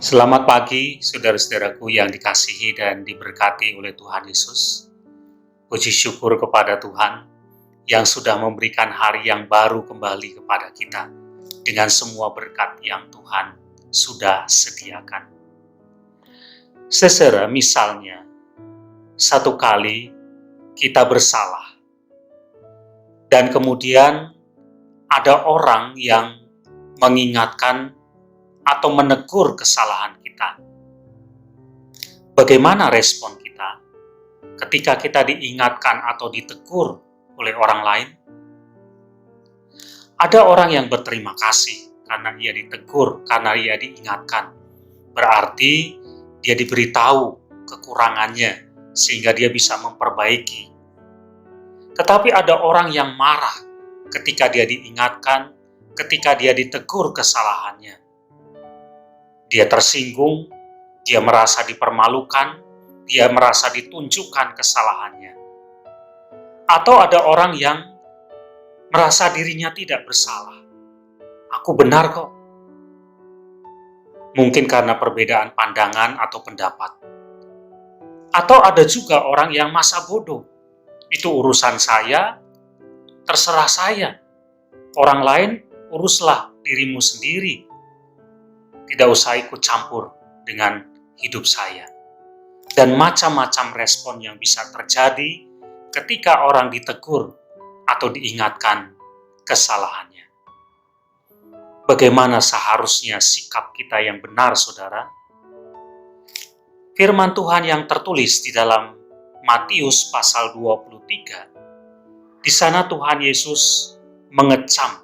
Selamat pagi, saudara-saudaraku yang dikasihi dan diberkati oleh Tuhan Yesus. Puji syukur kepada Tuhan yang sudah memberikan hari yang baru kembali kepada kita dengan semua berkat yang Tuhan sudah sediakan. Saudara, misalnya, satu kali kita bersalah dan kemudian ada orang yang mengingatkan atau menegur kesalahan kita. Bagaimana respon kita ketika kita diingatkan atau ditegur oleh orang lain? Ada orang yang berterima kasih karena ia ditegur, karena ia diingatkan. Berarti dia diberitahu kekurangannya sehingga dia bisa memperbaiki. Tetapi ada orang yang marah ketika dia diingatkan, ketika dia ditegur kesalahannya. Dia tersinggung, dia merasa dipermalukan, dia merasa ditunjukkan kesalahannya. Atau ada orang yang merasa dirinya tidak bersalah. Aku benar kok. Mungkin karena perbedaan pandangan atau pendapat. Atau ada juga orang yang masa bodoh. Itu urusan saya, terserah saya. Orang lain uruslah dirimu sendiri. Tidak usah ikut campur dengan hidup saya. Dan macam-macam respon yang bisa terjadi ketika orang ditegur atau diingatkan kesalahannya. Bagaimana seharusnya sikap kita yang benar, saudara? Firman Tuhan yang tertulis di dalam Matius pasal 23, di sana Tuhan Yesus mengecam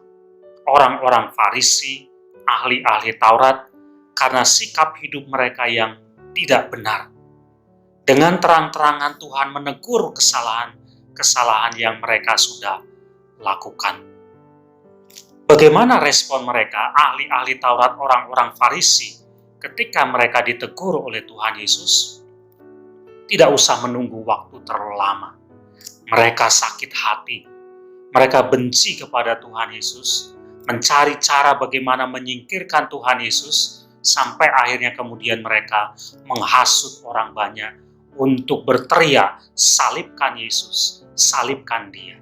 orang-orang Farisi, ahli-ahli Taurat, karena sikap hidup mereka yang tidak benar. Dengan terang-terangan Tuhan menegur kesalahan yang mereka sudah lakukan. Bagaimana respon mereka, ahli-ahli Taurat, orang-orang Farisi, ketika mereka ditegur oleh Tuhan Yesus? Tidak usah menunggu waktu terlalu lama. Mereka sakit hati. Mereka benci kepada Tuhan Yesus, mencari cara bagaimana menyingkirkan Tuhan Yesus, sampai akhirnya kemudian mereka menghasut orang banyak untuk berteriak, salibkan Yesus, salibkan dia.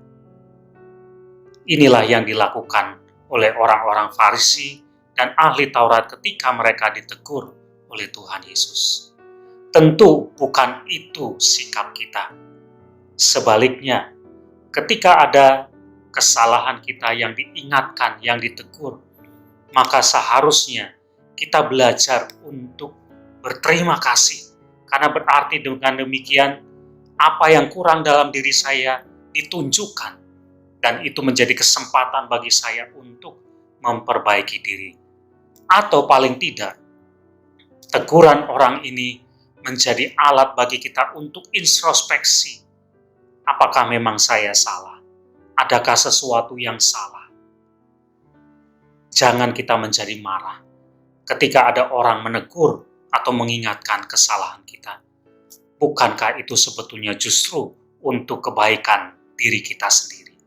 Inilah yang dilakukan oleh orang-orang Farisi dan ahli Taurat ketika mereka ditegur oleh Tuhan Yesus. Tentu bukan itu sikap kita. Sebaliknya, ketika ada kesalahan kita yang diingatkan, yang ditegur, maka seharusnya kita belajar untuk berterima kasih. Karena berarti dengan demikian, apa yang kurang dalam diri saya ditunjukkan. Dan itu menjadi kesempatan bagi saya untuk memperbaiki diri. Atau paling tidak, teguran orang ini menjadi alat bagi kita untuk introspeksi. Apakah memang saya salah? Adakah sesuatu yang salah? Jangan kita menjadi marah ketika ada orang menegur atau mengingatkan kesalahan kita. Bukankah itu sebetulnya justru untuk kebaikan diri kita sendiri?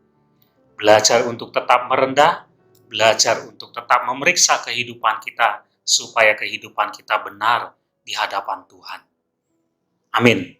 Belajar untuk tetap merendah, belajar untuk tetap memeriksa kehidupan kita, supaya kehidupan kita benar di hadapan Tuhan. Amin.